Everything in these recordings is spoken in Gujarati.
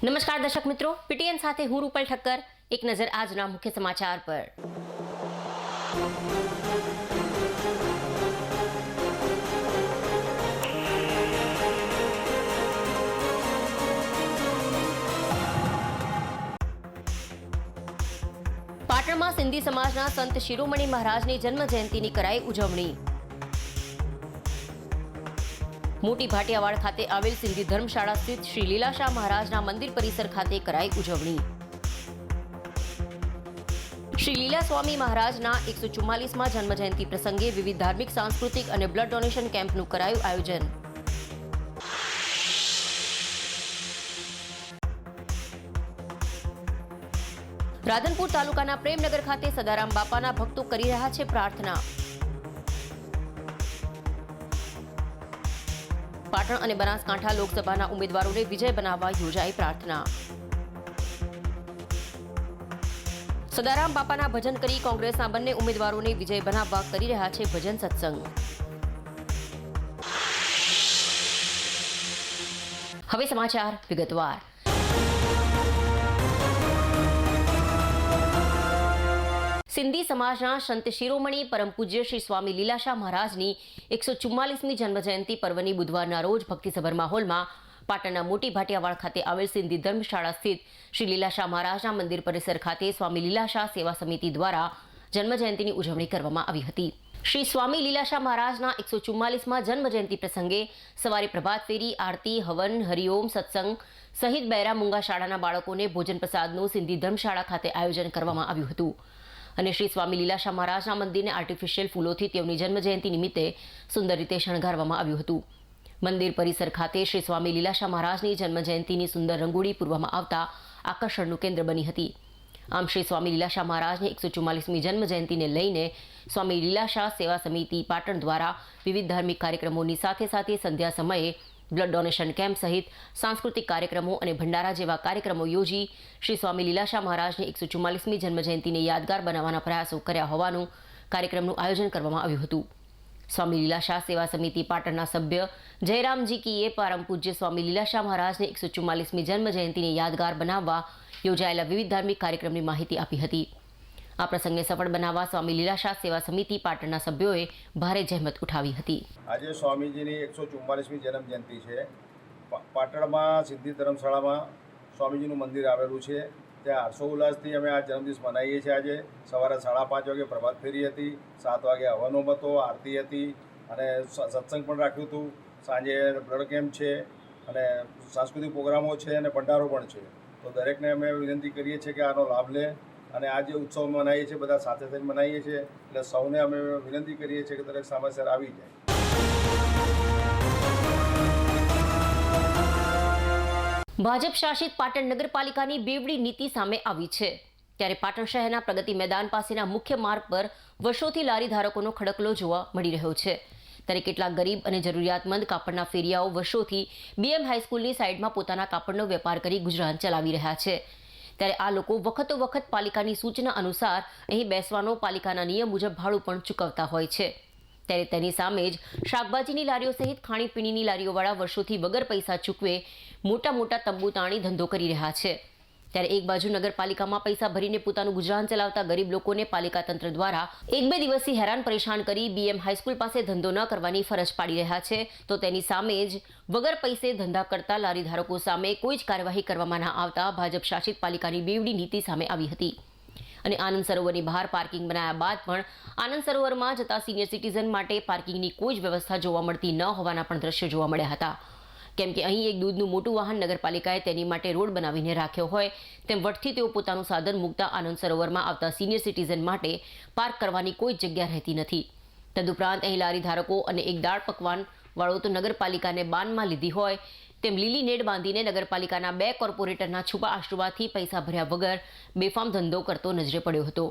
નમસ્કાર દર્શક મિત્રો, પીટીએન સાથે હું રૂપલ ઠક્કર. એક નજર આજના મુખ્ય સમાચાર પર. પાટણમાં સિંધી સમાજના સંત શિરોમણી મહારાજની જન્મ જયંતિની કરાઈ ઉજવણી. મોટી ભાટિયાવાડ ખાતે આવેલ સિંધી ધર્મશાળા સ્થિત શ્રી લીલાશાહ મહારાજના મંદિર પરિસર ખાતે કરાઈ ઉજવણી. શ્રી લીલા સ્વામી મહારાજના 144મા જન્મજયંતિ પ્રસંગે વિવિધ ધાર્મિક, સાંસ્કૃતિક અને બ્લડ ડોનેશન કેમ્પનું કરાયું આયોજન. રાધનપુર તાલુકાના પ્રેમનગર ખાતે સદારામ બાપાના ભક્તો કરી રહ્યા છે પ્રાર્થના. પાટણ અને બનાસકાંઠા લોકસભાના ઉમેદવારોને વિજય બનાવવા યોજાઈ પ્રાર્થના. સદારામ બાપાના ભજન કરી કોંગ્રેસના બંને ઉમેદવારોને વિજય બનાવવા કરી રહ્યા છે ભજન સત્સંગ. હવે સમાચાર વિગતવાર. સિંધી સમાજના સંત શિરોમણી પરમ પૂજ્ય શ્રી સ્વામી લીલાશાહ મહારાજની 144મી જન્મજયંતિ પર્વની બુધવારના રોજ ભક્તિસભર માહોલમાં પાટણના મોટી ભાટિયાવાડ ખાતે આવેલ સિંધી ધર્મશાળા સ્થિત શ્રી લીલાશાહ મહારાજના મંદિર પરિસર ખાતે સ્વામી લીલાશાહ સેવા સમિતિ દ્વારા જન્મજયંતિની ઉજવણી કરવામાં આવી હતી. શ્રી સ્વામી લીલાશાહ મહારાજના 144મા જન્મજયંતિ પ્રસંગે સવારે પ્રભાત ફેરી, આરતી, હવન, હરિઓમ, સત્સંગ સહિત બૈરા મૂંગા શાળાના બાળકોને ભોજન પ્રસાદનું સિંધી ધર્મશાળા ખાતે આયોજન કરવામાં આવ્યું હતું અને શ્રી સ્વામી લીલાશાહ મહારાજના મંદિરને આર્ટિફિશિયલ ફૂલોથી તેઓની જન્મજયંતિ નિમિત્તે સુંદર રીતે શણગારવામાં આવ્યું હતું. મંદિર પરિસર ખાતે શ્રી સ્વામી લીલાશાહ મહારાજની જન્મજયંતિની સુંદર રંગોળી પૂરવામાં આવતા આકર્ષણનું કેન્દ્ર બની હતી. આમ શ્રી સ્વામી લીલાશાહ મહારાજની 144મી જન્મજયંતિને લઈને સ્વામી લીલાશાહ સેવા સમિતિ પાટણ દ્વારા વિવિધ ધાર્મિક કાર્યક્રમોની સાથે સાથે સંધ્યા સમયે બ્લડ ડોનેશન કેમ્પ સહિત સાંસ્કૃતિક કાર્યક્રમો અને ભંડારા જેવા કાર્યક્રમો યોજી શ્રી સ્વામી લીલાશાહ મહારાજની 144મી જન્મજયંતિને યાદગાર બનાવવાના પ્રયાસો કર્યા હોવાનું કાર્યક્રમનું આયોજન કરવામાં આવ્યું હતું. સ્વામી લીલાશાહ સેવા સમિતિ પાટણના સભ્ય જયરામજી કીએ પરમ પૂજ્ય સ્વામી લીલાશાહ મહારાજની 144મી જન્મજયંતિને યાદગાર બનાવવા યોજાયેલા વિવિધ ધાર્મિક કાર્યક્રમની માહિતી આપી હતી. આ પ્રસંગને સફળ બનાવવા સ્વામી લીલાશાહ સેવા સમિતિ પાટણના સભ્યોએ ભારે જહેમત ઉઠાવી હતી. આજે સ્વામીજીની 144મી જન્મજયંતિ છે. પાટણમાં સિંધી ધર્મશાળામાં સ્વામીજીનું મંદિર આવેલું છે. ત્યાં હર્ષોલ્લાસથી અમે આ જન્મદિવસ મનાવીએ છીએ. આજે સવારે 5:30 વાગે પ્રભાત ફેરી હતી, 7 વાગે હવન હોમ હતો, આરતી હતી અને સત્સંગ પણ રાખ્યું હતું. સાંજે બ્લડ કેમ્પ છે અને સાંસ્કૃતિક પ્રોગ્રામો છે અને ભંડારો પણ છે. તો દરેકને અમે વિનંતી કરીએ છીએ કે આનો લાભ લે અને આ જે ઉત્સવ મનાવીએ છીએ બધા સાથે થઈને મનાવીએ છીએ એટલે સૌને અમે વિનંતી કરીએ છીએ કે દરેક સમયસર આવી જાય. ભાજપ શાસિત પાટણ નગરપાલિકાની બેવડી નીતિ સામે આવી છે. ત્યારે પાટણ શહેરના પ્રગતિ મેદાન પાસેના મુખ્ય માર્ગ પર વર્ષોથી લારી ધારકોનો ખડકલો જોવા મળી રહ્યો છે. ત્યારે કેટલાક ગરીબ અને જરૂરિયાતમંદ કાપડના ફેરિયાઓ વર્ષોથી બીએમ હાઈસ્કૂલની સાઈડમાં પોતાના કાપડનો વેપાર કરી ગુજરાન ચલાવી રહ્યા છે. ત્યારે આ લોકો વખતો વખત પાલિકાની સૂચના અનુસાર અહીં બેસવાનો પાલિકાના નિયમ મુજબ ભાડું પણ ચૂકવતા હોય છે. ત્યારે તેની સામે જ શાકભાજીની લારીઓ સહિત ખાણીપીણીની લારીઓવાળા વર્ષોથી વગર પૈસા ચૂકવે મોટા મોટા તંબુ તાણી ધંધો કરી રહ્યા છે. ત્યારે એક બાજુ નગરપાલિકામાં પૈસા ભરીને પોતાનું ગુજરાન ચલાવતા ગરીબ લોકોને પાલિકા તંત્ર દ્વારા 1-2 દિવસથી હેરાન પરેશાન કરી બીએમ હાઈસ્કૂલ પાસે ધંધો ન કરવાની ફરજ પાડી રહ્યા છે. તો તેની સામે જ વગર પૈસે ધંધા કરતા લારી ધારકો સામે કોઈ જ કાર્યવાહી કરવામાં ના આવતા ભાજપ શાસિત પાલિકાની બેવડી નીતિ સામે આવી હતી. અને આનંદ સરોવરની બહાર પાર્કિંગ બનાવ્યા બાદ પણ આનંદ સરોવરમાં જતા સિનિયર સિટીઝન માટે પાર્કિંગની કોઈ જ વ્યવસ્થા જોવા મળતી ન હોવાના પણ દ્રશ્યો જોવા મળ્યા હતા. કેમ કે અહીં એક દૂધનું મોટું વાહન નગરપાલિકાએ તેની માટે રોડ બનાવીને રાખ્યો હોય તેમ વટથી તેઓ પોતાનું સાધન મૂકતા આનંદ સરોવરમાં આવતા સિનિયર સિટીઝન માટે પાર્ક કરવાની કોઈ જગ્યા રહેતી નથી. તદુપરાંત અહીં લારી ધારકો અને એક દાળ પકવાન વાળો તો નગરપાલિકાને બાનમાં લીધી હોય તેમ લીલી નેડ બાંધીને નગરપાલિકાના 2 કોર્પોરેટરના છુપા આશીર્વાદથી પૈસા ભર્યા વગર બેફામ ધંધો કરતો નજરે પડ્યો હતો.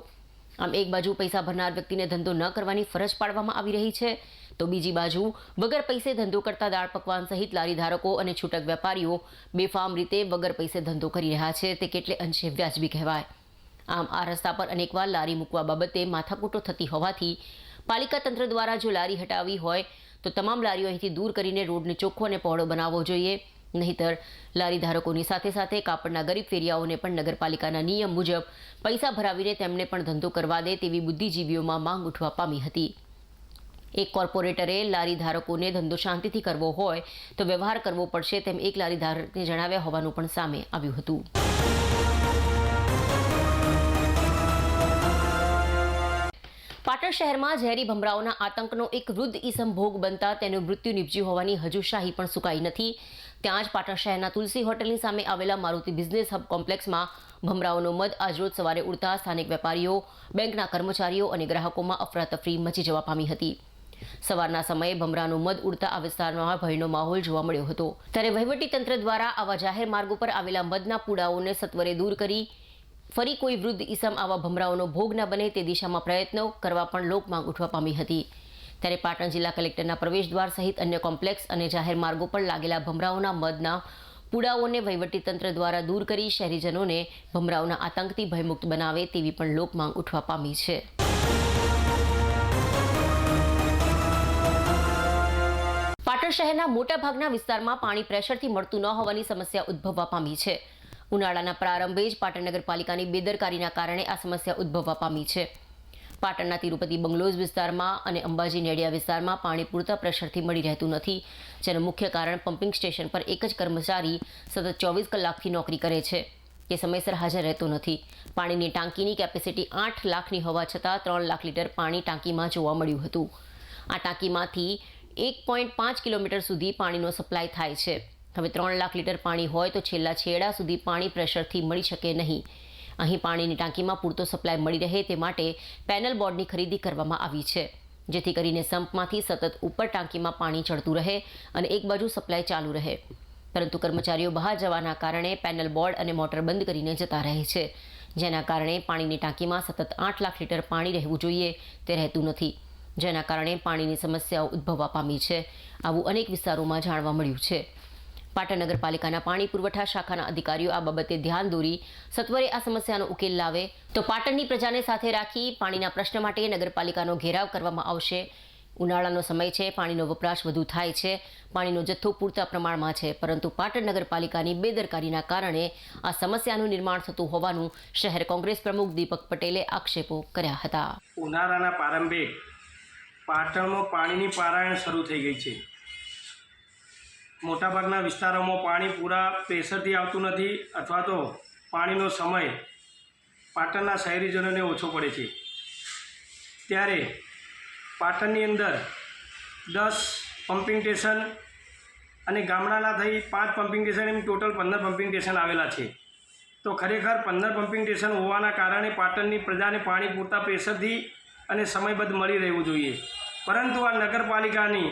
આમ એક બાજુ પૈસા ભરનાર વ્યક્તિને ધંધો ન કરવાની ફરજ પાડવામાં આવી રહી છે તો બીજી બાજુ વગર પૈસે ધંધો કરતા દાળ પકવાન સહિત લારી ધારકો અને છૂટક વેપારીઓ બેફામ રીતે વગર પૈસે ધંધો કરી રહ્યા છે તે કેટલે અંશે વ્યાજબી કહેવાય. આમ આ રસ્તા પર અનેકવાર લારી મૂકવા બાબતે માથાકૂટો થતી હોવાથી પાલિકા તંત્ર દ્વારા જો લારી હટાવી હોય તો તમામ લારીઓ અહીંથી દૂર કરીને રોડને ચોખ્ખો અને પહોળો બનાવવો જોઈએ. નહીંતર લારી ધારકોની સાથે સાથે કાપડના ગરીબ ફેરિયાઓને પણ નગરપાલિકાના નિયમ મુજબ પૈસા ભરાવીને તેમને પણ ધંધો કરવા દે તેવી બુદ્ધિજીવીઓમાં માંગ ઉઠવા પામી હતી. એક કોર્પોરેટરે લારી ધારકોને ધંધો શાંતિથી કરવો હોય તો વ્યવહાર કરવો પડશે તેમ એક લારી ધારકને જણાવ્યા હોવાનું પણ સામે આવ્યું હતું. પાટણ શહેરમાં ઝેરી ભમરાઓના આતંકનો એક વૃદ્ધ ઈસમ ભોગ બનતા તેનું મૃત્યુ નિપજ્યું હોવાની હજુ શાહી પણ સુકાઈ નથી. ત્યાં જ પાટણ શહેરના તુલસી હોટલની સામે આવેલા મારુતિ બિઝનેસ હબ કોમ્પ્લેક્સમાં ભમરાઓનો મધ આજરોજ સવારે ઉડતા સ્થાનિક વેપારીઓ, બેંકના કર્મચારીઓ અને ગ્રાહકોમાં અફરાતફરી મચી જવા પામી હતી. સવારના સમયે ભમરાનું મધ ઉડતા આ વિસ્તારમાં ભયનો માહોલ જોવા મળ્યો હતો. ત્યારે વહીવટીતંત્ર દ્વારા આવા જાહેર માર્ગો પર આવેલા મધના પૂડાઓને સત્વરે દૂર કરી ફરી કોઈ વૃદ્ધ ઈસમ આવા ભમરાઓનો ભોગ ન બને તે દિશામાં પ્રયત્નો કરવા પણ લોકમાંગ ઉઠવા પામી હતી. ત્યારે પાટણ જિલ્લા કલેક્ટરના પ્રવેશદ્વાર સહિત અન્ય કોમ્પ્લેક્સ અને જાહેર માર્ગો પર લાગેલા ભમરાઓના મધના પૂડાઓને વહીવટીતંત્ર દ્વારા દૂર કરી શહેરીજનોને ભમરાઓના આતંકથી ભયમુક્ત બનાવે તેવી પણ લોકમાંગ ઉઠવા પામી છે. પાટણ શહેરના મોટાભાગના વિસ્તારમાં પાણી પ્રેશરથી મળતું ન હોવાની સમસ્યા ઉદ્ભવવા પામી છે. ઉનાળાના પ્રારંભે જ પાટણ નગરપાલિકાની બેદરકારીના કારણે આ સમસ્યા ઉદ્ભવવા પામી છે. પાટણના તિરુપતિ બંગલોઝ વિસ્તારમાં અને અંબાજી નેડિયા વિસ્તારમાં પાણી પૂરતા પ્રેશરથી મળી રહેતું નથી, જેનું મુખ્ય કારણ પમ્પિંગ સ્ટેશન પર એક જ કર્મચારી સતત 24 કલાકથી નોકરી કરે છે કે સમયસર હાજર રહેતો નથી. પાણીની ટાંકીની કેપેસિટી 8 લાખની હોવા છતાં 3 લાખ લીટર પાણી ટાંકીમાં જોવા મળ્યું હતું. આ ટાંકીમાંથી 1.5 કિલોમીટર સુધી પાણીનો સપ્લાય થાય છે. હવે 3 લાખ લીટર પાણી હોય તો છેલ્લા છેડા સુધી પાણી પ્રેશરથી મળી શકે નહીં. અહીં પાણીની ટાંકીમાં પૂરતો સપ્લાય મળી રહે તે માટે પેનલ બોર્ડની ખરીદી કરવામાં આવી છે, જેથી કરીને સંપમાંથી સતત ઉપર ટાંકીમાં પાણી ચડતું રહે અને એક બાજુ સપ્લાય ચાલુ રહે. પરંતુ કર્મચારીઓ બહાર જવાના કારણે પેનલ બોર્ડ અને મોટર બંધ કરીને જતા રહે છે, જેના કારણે પાણીની ટાંકીમાં સતત 8 લાખ લીટર પાણી રહેવું જોઈએ તે રહેતું નથી, જેના કારણે પાણીની સમસ્યાઓ ઉદ્ભવવા પામી છે. આવું અનેક વિસ્તારોમાં જાણવા મળ્યું છે. પાટણ નગરપાલિકાના પાણી પુરવઠા શાખાના અધિકારીઓ આ બાબતે ધ્યાન દોરી સત્વરે આ સમસ્યાનો ઉકેલ લાવે તો પાટણની પ્રજાને સાથે રાખી પાણીના પ્રશ્ન માટે નગરપાલિકાનો ઘેરાવ કરવામાં આવશે. ઉનાળાનો સમય છે, પાણીનો વપરાશ વધુ થાય છે, પાણીનો જથ્થો પૂરતા પ્રમાણમાં છે, પરંતુ પાટણ નગરપાલિકાની બેદરકારીના કારણે આ સમસ્યાનું નિર્માણ થતું હોવાનું શહેર કોંગ્રેસ પ્રમુખ દીપક પટેલે આક્ષેપો કર્યા હતા. ઉનાળાના પ્રારંભે પાટણમાં પાણીની પારાયણ શરૂ થઈ ગઈ છે. મોટાભાગના વિસ્તારોમાં પાણી પૂરા પ્રેશરથી આવતું નથી અથવા તો પાણીનો સમય પાટણના શહેરીજનોને ઓછો પડે છે. ત્યારે પાટણની અંદર 10 પમ્પિંગ સ્ટેશન અને ગામડાના થઈ 5 પમ્પિંગ સ્ટેશન એમ ટોટલ 15 પમ્પિંગ સ્ટેશન આવેલા છે. તો ખરેખર 15 પમ્પિંગ સ્ટેશન હોવાના કારણે પાટણની પ્રજાને પાણી પૂરતા પ્રેશરથી અને સમયબદ્ધ મળી રહેવું જોઈએ. પરંતુ આ નગરપાલિકાની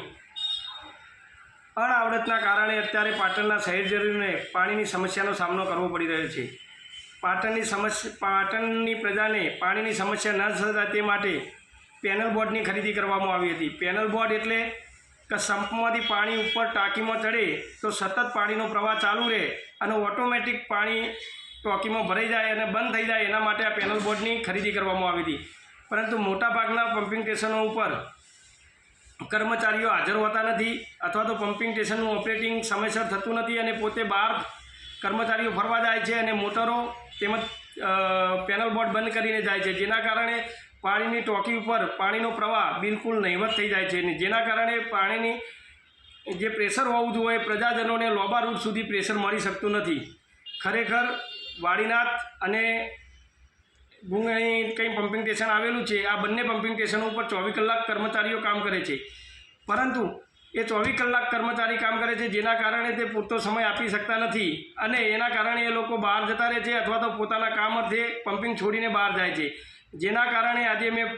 અણઆવડતના કારણે અત્યારે પાટણના શહેરીજનોને પાણીની સમસ્યાનો સામનો કરવો પડી રહ્યો છે. પાટણની પ્રજાને પાણીની સમસ્યા ન સર્જાય તે માટે પેનલ બોર્ડની ખરીદી કરવામાં આવી હતી. પેનલ બોર્ડ એટલે કે સંપમાંથી પાણી ઉપર ટાંકીમાં ચડે તો સતત પાણીનો પ્રવાહ ચાલુ રહે અને ઓટોમેટિક પાણી ટાંકીમાં ભરાઈ જાય અને બંધ થઈ જાય, એના માટે આ પેનલ બોર્ડની ખરીદી કરવામાં આવી હતી. પરંતુ મોટાભાગના પમ્પિંગ સ્ટેશનો ઉપર કર્મચારીઓ હાજર હોતા નથી અથવા તો પમ્પિંગ સ્ટેશનનું ઓપરેટિંગ સમયસર થતું નથી અને પોતે બહાર કર્મચારીઓ ફરવા જાય છે અને મોટરો તેમજ પેનલ બોર્ડ બંધ કરીને જાય છે, જેના કારણે પાણીની ટાંકી ઉપર પાણીનો પ્રવાહ બિલકુલ નહીવત થઈ જાય છે. જેના કારણે પાણીની જે પ્રેશર હોવું જોઈએ પ્રજાજનોને લોબા રૂટ સુધી પ્રેશર મળી શકતું નથી. ખરેખર વાડીનાથ અને ગુંગણી કંઈ પમ્પિંગ સ્ટેશન આવેલું છે, આ બંને પમ્પિંગ સ્ટેશનો ઉપર 24 કલાક કર્મચારીઓ કામ કરે છે, પરંતુ એ 24 કલાક કર્મચારી કામ કરે છે, જેના કારણે તે પૂરતો સમય આપી શકતા નથી અને એના કારણે એ લોકો બહાર જતા રહે છે અથવા તો પોતાના કામ અર્થે પમ્પિંગ છોડીને બહાર જાય છે. જેના કારણે આજે મેં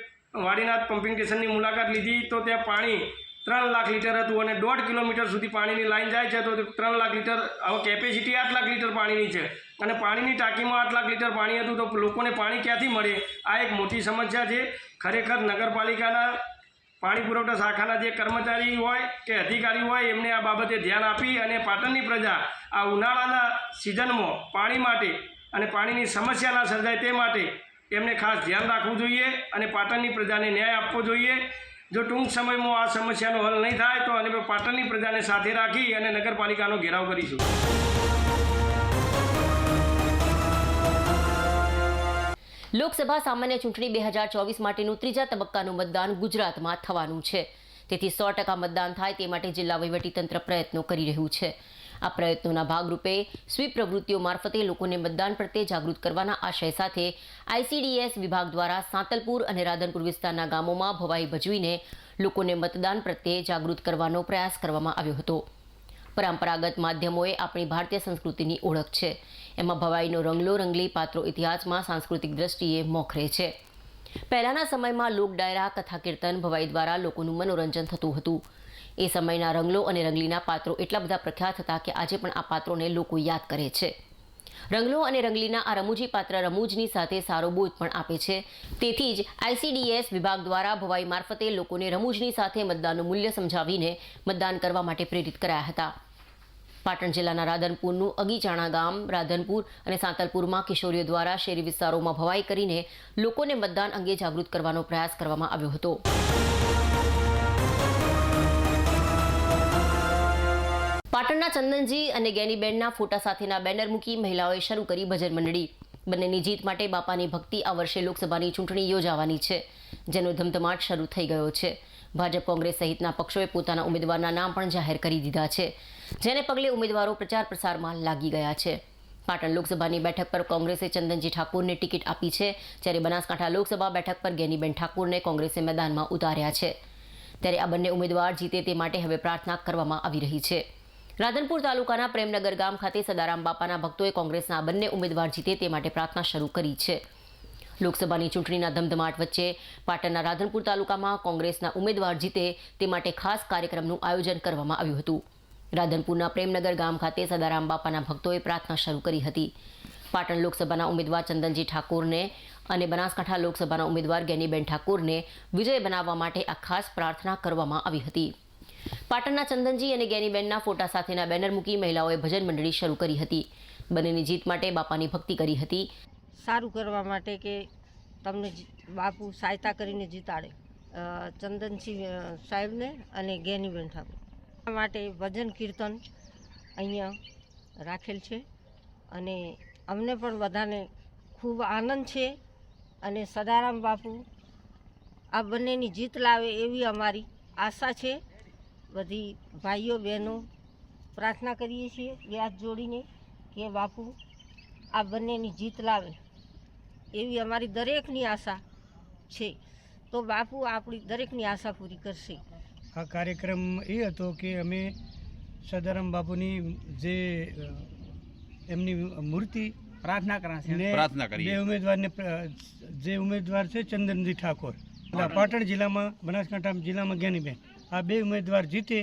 વાડીનાથ પમ્પિંગ સ્ટેશનની મુલાકાત લીધી તો ત્યાં પાણી 3 લાખ લીટર હતું અને 1.5 કિલોમીટર સુધી પાણીની લાઈન જાય છે. તો 3 લાખ લીટર, હવે કેપેસિટી 8 લાખ લીટર પાણીની છે અને પાણીની ટાંકીમાં 8 લાખ લીટર પાણી હતું તો લોકોને પાણી ક્યાંથી મળે? આ એક મોટી સમસ્યા છે. ખરેખર નગરપાલિકાના પાણી પુરવઠા શાખાના જે કર્મચારી હોય કે અધિકારી હોય એમને આ બાબતે ધ્યાન આપી અને પાટણની પ્રજા આ ઉનાળાના સિઝનમાં પાણી માટે અને પાણીની સમસ્યા ના સર્જાય તે માટે એમને ખાસ ધ્યાન રાખવું જોઈએ અને પાટણની પ્રજાને ન્યાય આપવો જોઈએ. જો ટૂંક સમયમાં આ સમસ્યાનો હલ નહીં થાય તો અમે પાટણની પ્રજાને સાથે રાખી અને નગરપાલિકાનો ઘેરાવ કરીશું. લોકસભા સામાન્ય ચૂંટણી 2024 માટેનું ત્રીજા તબક્કાનું મતદાન ગુજરાતમાં થવાનું છે. તેથી 100% મતદાન થાય તે માટે જિલ્લા વહીવટીતંત્ર પ્રયત્નો કરી રહ્યું છે. આ પ્રયત્નોના ભાગરૂપે સ્વીપ પ્રવૃત્તિઓ મારફતે લોકોને મતદાન પ્રત્યે જાગૃત કરવાના આશય સાથે ICDS વિભાગ દ્વારા સાંતલપુર અને રાધનપુર વિસ્તારના ગામોમાં ભવાઈ ભજવીને લોકોને મતદાન પ્રત્યે જાગૃત કરવાનો પ્રયાસ કરવામાં આવ્યો હતો. પરંપરાગત માધ્યમોએ આપણી ભારતીય સંસ્કૃતિની ઓળખ છે. એમાં ભવાઈનો રંગલો રંગલી પાત્રો ઇતિહાસમાં સાંસ્કૃતિક દ્રષ્ટિએ મોખરે છે. પહેલાંના સમયમાં લોક ડાયરા, કથા કીર્તન, ભવાઈ દ્વારા લોકોનું મનોરંજન થતું હતું. એ સમયના રંગલો અને રંગલીના પાત્રો એટલા બધા પ્રખ્યાત હતા કે આજે પણ આ પાત્રોને લોકો યાદ કરે છે. રંગલો અને રંગલીના આ રમૂજી પાત્ર રમૂજની સાથે સારો બોધ પણ આપે છે. તેથી જ ICDS વિભાગ દ્વારા ભવાઈ મારફતે લોકોને રમૂજની સાથે મતદાનનું મૂલ્ય સમજાવીને મતદાન કરવા માટે પ્રેરિત કરાયા હતા. પાટણ જિલ્લાના રાધનપુરનું અગીચાણા ગામ, રાધનપુર અને સાંતલપુરમાં કિશોરીઓ દ્વારા શહેરી વિસ્તારોમાં ભવાઈ કરીને લોકોને મતદાન અંગે જાગૃત કરવાનો પ્રયાસ કરવામાં આવ્યો હતો. પાટણના ચંદનજી અને ગેનીબેનના ફોટા સાથેના બેનર મૂકી મહિલાઓએ શરૂ કરી ભજન મંડળી. બંનેની જીત માટે બાપાની ભક્તિ. આ વર્ષે લોકસભાની ચૂંટણી યોજાવાની છે, જેનો ધમધમાટ શરૂ થઈ ગયો છે. ભાજપ, કોંગ્રેસ સહિતના પક્ષોએ પોતાના ઉમેદવારના નામ પણ જાહેર કરી દીધા છે, જેને પગલે ઉમેદવારો પ્રચાર પ્રસારમાં લાગી ગયા છે. પાટણ લોકસભાની બેઠક પર કોંગ્રેસે ચંદનજી ઠાકોરને ટિકિટ આપી છે, જ્યારે બનાસકાંઠા લોકસભા બેઠક પર ગેનીબેન ઠાકોરને કોંગ્રેસે મેદાનમાં ઉતાર્યા છે. ત્યારે આ બંને ઉમેદવાર જીતે તે માટે હવે પ્રાર્થના કરવામાં આવી રહી છે. રાધનપુર તાલુકાના પ્રેમનગર ગામ ખાતે સદારામ બાપાના ભક્તોએ કોંગ્રેસના બંને ઉમેદવાર જીતે તે માટે પ્રાર્થના શરૂ કરી છે. લોકસભાની ચૂંટણીના ધમધમાટ વચ્ચે પાટણના રાધનપુર તાલુકામાં કોંગ્રેસના ઉમેદવાર જીતે તે માટે ખાસ કાર્યક્રમનું આયોજન કરવામાં આવ્યું હતું. રાધનપુરના પ્રેમનગર ગામ ખાતે સદારામ બાપાના ભક્તોએ પ્રાર્થના શરૂ કરી હતી. પાટણ લોકસભાના ઉમેદવાર ચંદનજી ઠાકોરને અને બનાસકાંઠા લોકસભાના ઉમેદવાર ગેનીબેન ઠાકોરને વિજય બનાવવા માટે આ ખાસ પ્રાર્થના કરવામાં આવી હતી. પાટણના ચંદનજી અને ગેનીબેનના ફોટા સાથેના બેનર મૂકી મહિલાઓએ ભજન મંડળી શરૂ કરી હતી. બંનેની જીત માટે બાપાની ભક્તિ કરી હતી. સારું કરવા માટે કે તમને બાપુ સહાયતા કરીને જીતાડે, ચંદનસિંહ સાહેબને અને ગેનીબેન ઠાકોર માટે ભજન કીર્તન અહીંયા રાખેલ છે. અને અમને પણ બધાને ખૂબ આનંદ છે. અને સદારામ બાપુ આ બંનેની જીત લાવે એવી અમારી આશા છે. બધી ભાઈઓ બહેનો પ્રાર્થના કરીએ છીએ બે હાથ જોડીને કે બાપુ આ બંનેની જીત લાવે એવી અમારી દરેકની આશા છે. તો બાપુ આપણી દરેકની આશા પૂરી કરશે. આ કાર્યક્રમ એ હતો કે અમે સદારામ બાપુની જે એમની મૂર્તિ પ્રાર્થના કરી બે ઉમેદવારને જે ઉમેદવાર છે ચંદનજી ઠાકોર, પાટણ જિલ્લામાં, બનાસકાંઠા જિલ્લામાં ગેનીબેન, આ બે ઉમેદવાર જીતે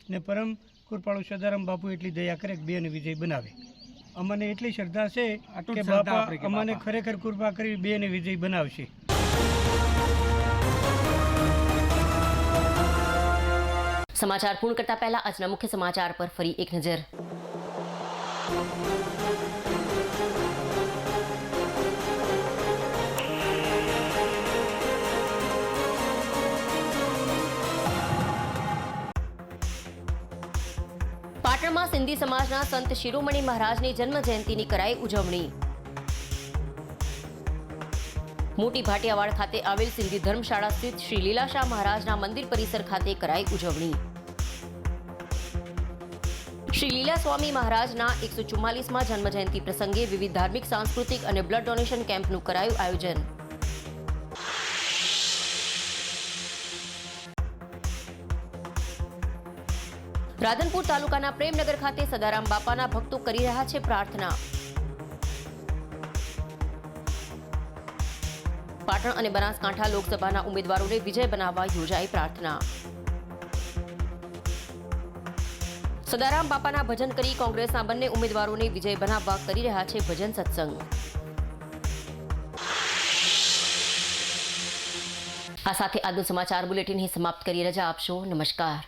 ને પરમ કૃપાળુ સદારામ બાપુ એટલી દયા કરે કે બેને વિજય બનાવે. અમને એટલી શ્રદ્ધા છે કે બાપા અમને ખરેખર કૃપા કરી બેને વિજય બનાવશે. સમાચાર પૂર્ણ કરતા પહેલા આજના મુખ્ય સમાચાર પર ફરી એક નજર. પાટણમાં સિંધી સમાજના સંત શિરોમણી મહારાજની જન્મ જયંતિની કરાઈ ઉજવણી. મોટી ભાટિયાવાડ ખાતે આવેલ સિંધી ધર્મશાળા સ્થિત શ્રી લીલાશાહ મહારાજના મંદિર પરિસર ખાતે કરાઈ ઉજવણી. શ્રી લીલા સ્વામી મહારાજના 144મા જન્મજયંતિ પ્રસંગે વિવિધ ધાર્મિક, સાંસ્કૃતિક અને બ્લડ ડોનેશન કેમ્પનું કરાયું આયોજન. રાધનપુર તાલુકાના પ્રેમનગર ખાતે સદારામ બાપાના ભક્તો કરી રહ્યા છે પ્રાર્થના. પાટણ અને બનાસકાંઠા લોકસભાના ઉમેદવારોને વિજય બનાવવા યોજાઈ પ્રાર્થના. સદારામ બાપાના ભજન કરી કોંગ્રેસના બંને ઉમેદવારોને વિજય બનાવવા કરી રહ્યા છે ભજન સત્સંગ. આ સાથે આજનું સમાચાર બુલેટિન સમાપ્ત કરી રજા આપશો. નમસ્કાર.